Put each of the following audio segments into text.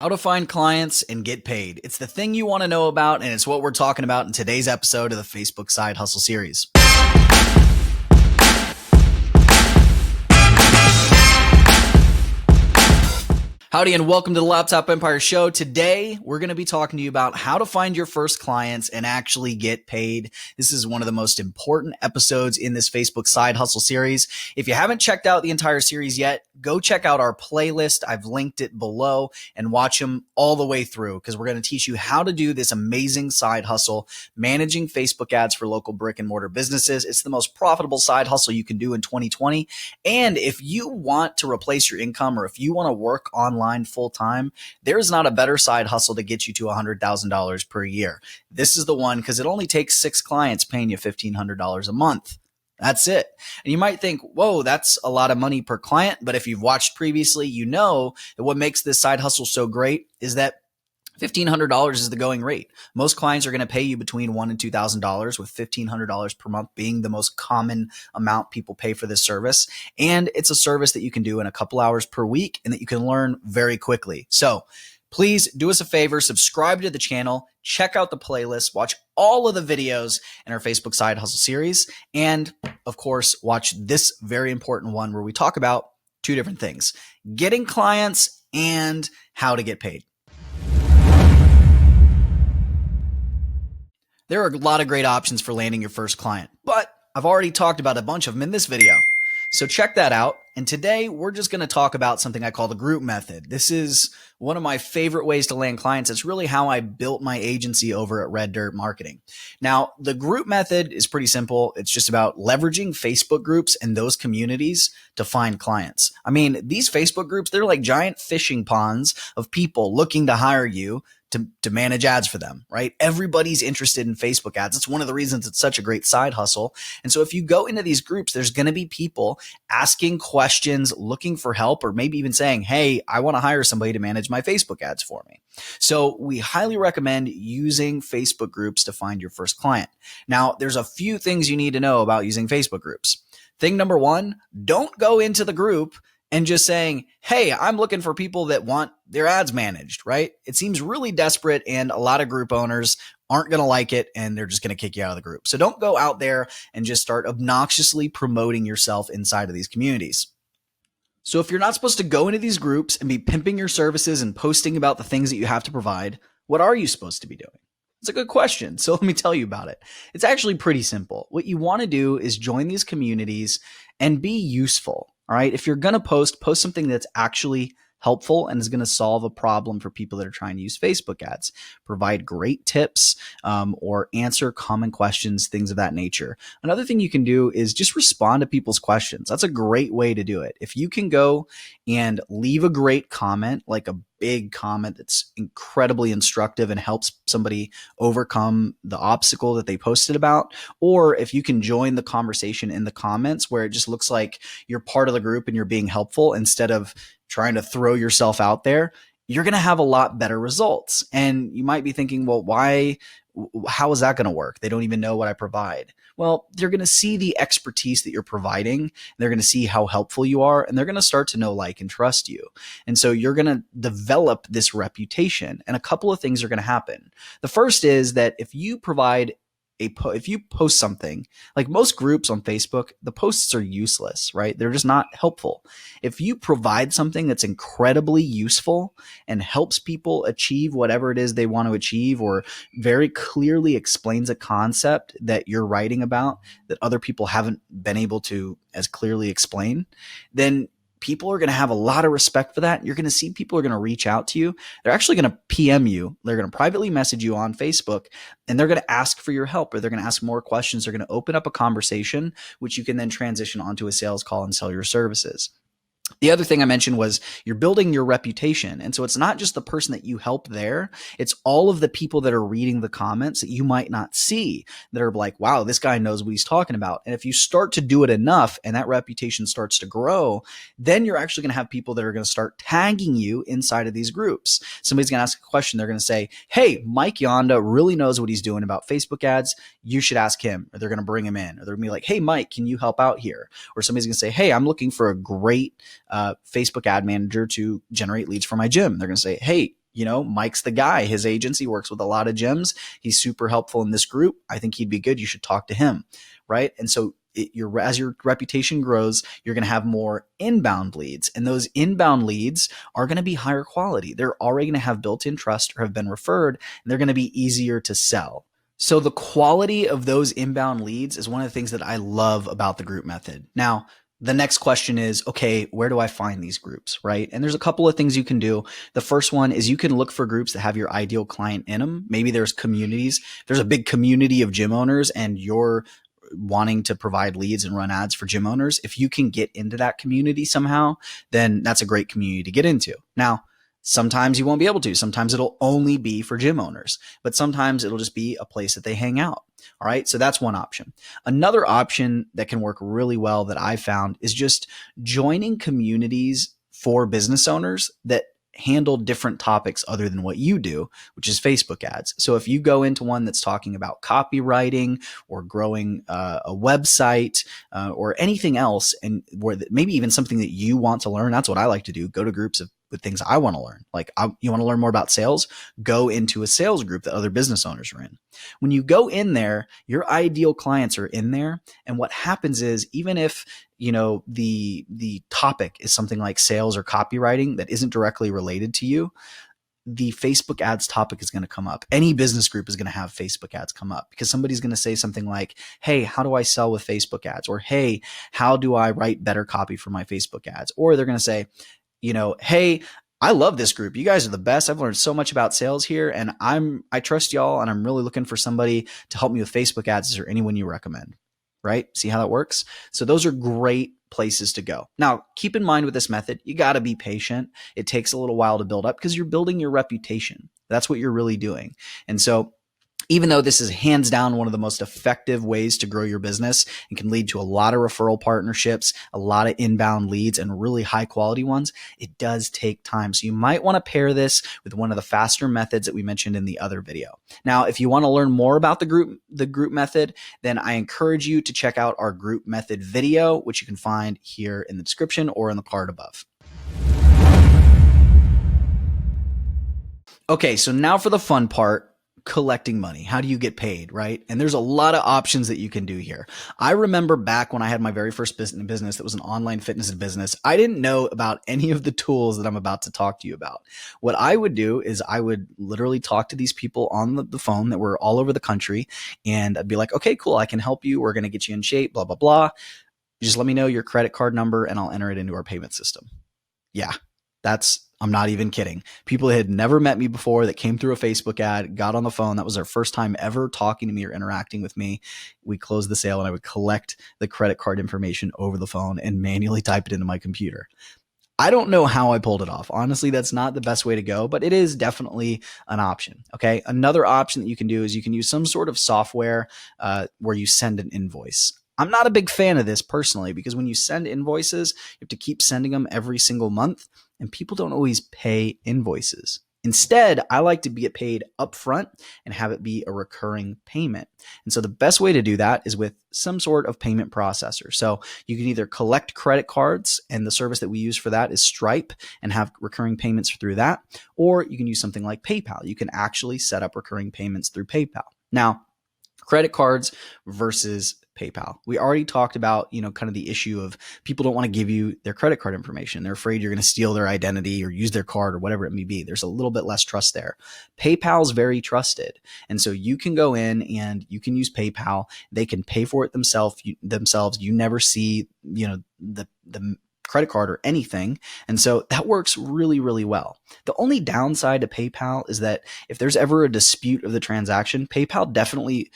How to find clients and get paid. It's the thing you want to know about, and it's what we're talking about in today's episode of the Facebook Side Hustle series. Howdy and welcome to the Laptop Empire Show. Today, we're going to be talking to you about how to find your first clients and actually get paid. This is one of the most important episodes in this Facebook Side Hustle series. If you haven't checked out the entire series yet, go check out our playlist. I've linked it below and watch them all the way through because we're going to teach you how to do this amazing side hustle, managing Facebook ads for local brick and mortar businesses. It's the most profitable side hustle you can do in 2020. And if you want to replace your income or if you want to work online full time, there's not a better side hustle to get you to $100,000 per year. This is the one because it only takes 6 clients paying you $1,500 a month. That's it. And you might think, whoa, that's a lot of money per client. But if you've watched previously, you know that what makes this side hustle so great is that $1,500 is the going rate. Most clients are going to pay you between $1,000 and $2,000, with $1,500 per month being the most common amount people pay for this service. And it's a service that you can do in a couple hours per week and that you can learn very quickly. So please do us a favor, subscribe to the channel, check out the playlist, watch all of the videos in our Facebook Side Hustle series, and of course, watch this very important one where we talk about 2 different things: getting clients and how to get paid. There are a lot of great options for landing your first client, but I've already talked about a bunch of them in this video. So check that out. And today we're just going to talk about something I call the group method. This is one of my favorite ways to land clients. It's really how I built my agency over at Red Dirt Marketing. Now, the group method is pretty simple. It's just about leveraging Facebook groups and those communities to find clients. I mean, these Facebook groups, they're like giant fishing ponds of people looking to hire you to manage ads for them, right? Everybody's interested in Facebook ads. It's one of the reasons it's such a great side hustle. And so if you go into these groups, there's going to be people asking questions, looking for help, or maybe even saying, hey, I want to hire somebody to manage my Facebook ads for me. So we highly recommend using Facebook groups to find your first client. Now, there's a few things you need to know about using Facebook groups. Thing number 1, don't go into the group and just saying, hey, I'm looking for people that want their ads managed, right? It seems really desperate, and a lot of group owners aren't going to like it, and they're just going to kick you out of the group. So don't go out there and just start obnoxiously promoting yourself inside of these communities. So if you're not supposed to go into these groups and be pimping your services and posting about the things that you have to provide, what are you supposed to be doing? It's a good question. So let me tell you about it. It's actually pretty simple. What you want to do is join these communities and be useful. All right. If you're going to post something that's actually helpful and is going to solve a problem for people that are trying to use Facebook ads. Provide great tips or answer common questions, things of that nature. Another thing you can do is just respond to people's questions. That's a great way to do it. If you can go and leave a great comment, like a big comment that's incredibly instructive and helps somebody overcome the obstacle that they posted about, or if you can join the conversation in the comments where it just looks like you're part of the group and you're being helpful instead of trying to throw yourself out there, you're going to have a lot better results. And you might be thinking, well, how is that going to work? They don't even know what I provide. Well, they're going to see the expertise that you're providing. They're going to see how helpful you are, and they're going to start to know, like, and trust you. And so you're going to develop this reputation, and a couple of things are going to happen. The first is that if you post something, like most groups on Facebook, the posts are useless, right? They're just not helpful. If you provide something that's incredibly useful and helps people achieve whatever it is they want to achieve, or very clearly explains a concept that you're writing about that other people haven't been able to as clearly explain, then people are going to have a lot of respect for that. You're going to see people are going to reach out to you. They're actually going to PM you. They're going to privately message you on Facebook, and they're going to ask for your help, or they're going to ask more questions. They're going to open up a conversation, which you can then transition onto a sales call and sell your services. The other thing I mentioned was you're building your reputation. And so it's not just the person that you help there. It's all of the people that are reading the comments that you might not see that are like, wow, this guy knows what he's talking about. And if you start to do it enough and that reputation starts to grow, then you're actually going to have people that are going to start tagging you inside of these groups. Somebody's going to ask a question. They're going to say, hey, Mike Yonda really knows what he's doing about Facebook ads. You should ask him. Or they're going to bring him in. Or they're going to be like, hey, Mike, can you help out here? Or somebody's going to say, hey, I'm looking for a great Facebook ad manager to generate leads for my gym. They're going to say, hey, Mike's the guy. His agency works with a lot of gyms. He's super helpful in this group. I think he'd be good. You should talk to him, right? And so as your reputation grows, you're going to have more inbound leads, and those inbound leads are going to be higher quality. They're already going to have built-in trust or have been referred, and they're going to be easier to sell. So the quality of those inbound leads is one of the things that I love about the group method. Now, the next question is, okay, where do I find these groups, right? And there's a couple of things you can do. The first one is you can look for groups that have your ideal client in them. Maybe there's communities. There's a big community of gym owners and you're wanting to provide leads and run ads for gym owners. If you can get into that community somehow, then that's a great community to get into. Now, sometimes you won't be able to. Sometimes it'll only be for gym owners, but sometimes it'll just be a place that they hang out. All right. So that's one option. Another option that can work really well that I found is just joining communities for business owners that handle different topics other than what you do, which is Facebook ads. So if you go into one that's talking about copywriting or growing a website or anything else, and where maybe even something that you want to learn, that's what I like to do. Go to groups with things I want to learn. Like you want to learn more about sales, go into a sales group that other business owners are in. When you go in there, your ideal clients are in there. And what happens is, even if the topic is something like sales or copywriting that isn't directly related to you, the Facebook ads topic is going to come up. Any business group is going to have Facebook ads come up because somebody's going to say something like, hey, how do I sell with Facebook ads? Or, hey, how do I write better copy for my Facebook ads? Or they're going to say, hey, I love this group. You guys are the best. I've learned so much about sales here, and I trust y'all, and I'm really looking for somebody to help me with Facebook ads. Is there anyone you recommend? Right? See how that works? So those are great places to go. Now, keep in mind with this method, you got to be patient. It takes a little while to build up because you're building your reputation. That's what you're really doing. And so even though this is hands down one of the most effective ways to grow your business and can lead to a lot of referral partnerships, a lot of inbound leads, and really high quality ones, it does take time. So you might want to pair this with one of the faster methods that we mentioned in the other video. Now, if you want to learn more about the group method, then I encourage you to check out our group method video, which you can find here in the description or in the card above. Okay, so now for the fun part. Collecting money. How do you get paid, right? And there's a lot of options that you can do here. I remember back when I had my very first business that was an online fitness business, I didn't know about any of the tools that I'm about to talk to you about. What I would do is I would literally talk to these people on the phone that were all over the country, and I'd be like, okay, cool, I can help you. We're going to get you in shape, blah, blah, blah. Just let me know your credit card number and I'll enter it into our payment system. Yeah, I'm not even kidding. People that had never met me before that came through a Facebook ad, got on the phone. That was their first time ever talking to me or interacting with me. We closed the sale and I would collect the credit card information over the phone and manually type it into my computer. I don't know how I pulled it off. Honestly, that's not the best way to go, but it is definitely an option. Okay. Another option that you can do is you can use some sort of software where you send an invoice. I'm not a big fan of this personally because when you send invoices, you have to keep sending them every single month, and people don't always pay invoices. Instead, I like to get paid upfront and have it be a recurring payment. And so the best way to do that is with some sort of payment processor. So you can either collect credit cards, and the service that we use for that is Stripe, and have recurring payments through that, or you can use something like PayPal. You can actually set up recurring payments through PayPal. Now, credit cards versus PayPal. We already talked about, kind of the issue of people don't want to give you their credit card information. They're afraid you're going to steal their identity or use their card or whatever it may be. There's a little bit less trust there. PayPal is very trusted. And so you can go in and you can use PayPal. They can pay for it themselves. You never see, the credit card or anything. And so that works really, really well. The only downside to PayPal is that if there's ever a dispute of the transaction, PayPal definitely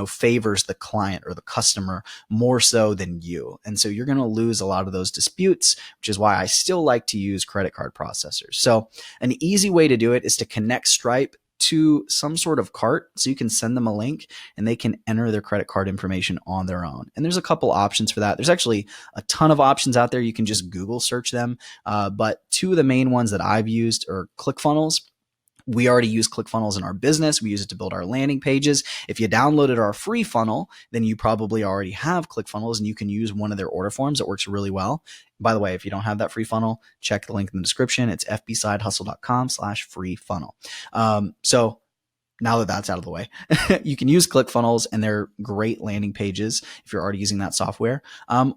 favors the client or the customer more so than you. And so you're going to lose a lot of those disputes, which is why I still like to use credit card processors. So an easy way to do it is to connect Stripe to some sort of cart. So you can send them a link and they can enter their credit card information on their own. And there's a couple options for that. There's actually a ton of options out there. You can just Google search them. But two of the main ones that I've used are ClickFunnels. We already use ClickFunnels in our business. We use it to build our landing pages. If you downloaded our free funnel, then you probably already have ClickFunnels and you can use one of their order forms. It works really well. By the way, if you don't have that free funnel, check the link in the description. It's fbsidehustle.com/free funnel. So now that that's out of the way, you can use ClickFunnels and they're great landing pages if you're already using that software.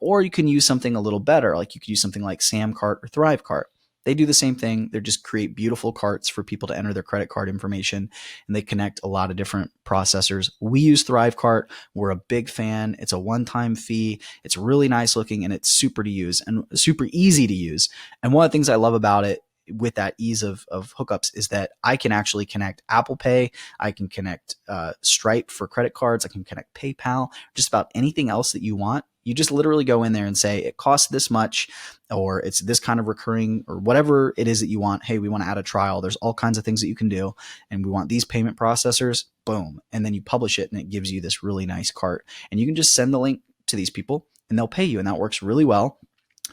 Or you can use something a little better. Like you could use something like SamCart or ThriveCart. They do the same thing. They just create beautiful carts for people to enter their credit card information, and they connect a lot of different processors. We use ThriveCart. We're a big fan. It's a one-time fee. It's really nice looking, and it's super to use and super easy to use. And one of the things I love about it with that ease of hookups is that I can actually connect Apple Pay. I can connect Stripe for credit cards. I can connect PayPal, just about anything else that you want. You just literally go in there and say, it costs this much, or it's this kind of recurring, or whatever it is that you want. Hey, we want to add a trial. There's all kinds of things that you can do. And we want these payment processors, boom. And then you publish it and it gives you this really nice cart. And you can just send the link to these people and they'll pay you. And that works really well.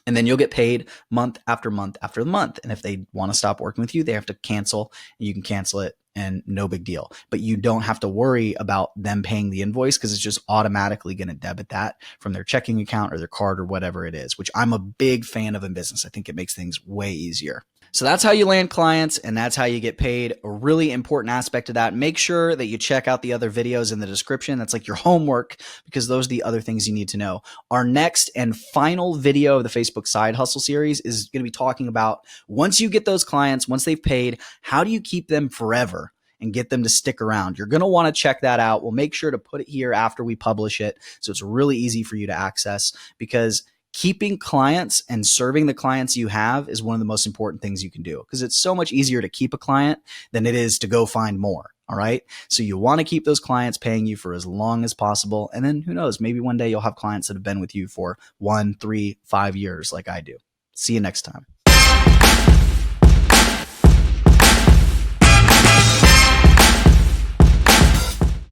And then you'll get paid month after month after month. And if they want to stop working with you, they have to cancel, and you can cancel it and no big deal. But you don't have to worry about them paying the invoice because it's just automatically going to debit that from their checking account or their card or whatever it is, which I'm a big fan of in business. I think it makes things way easier. So that's how you land clients and that's how you get paid. A really important aspect of that. Make sure that you check out the other videos in the description. That's like your homework, because those are the other things you need to know. Our next and final video of the Facebook Side Hustle series is going to be talking about, once you get those clients, once they've paid, how do you keep them forever and get them to stick around? You're going to want to check that out. We'll make sure to put it here after we publish it, so it's really easy for you to access, because keeping clients and serving the clients you have is one of the most important things you can do, because it's so much easier to keep a client than it is to go find more. All right. So you want to keep those clients paying you for as long as possible. And then who knows, maybe one day you'll have clients that have been with you for 1, 3, 5 years like I do. See you next time.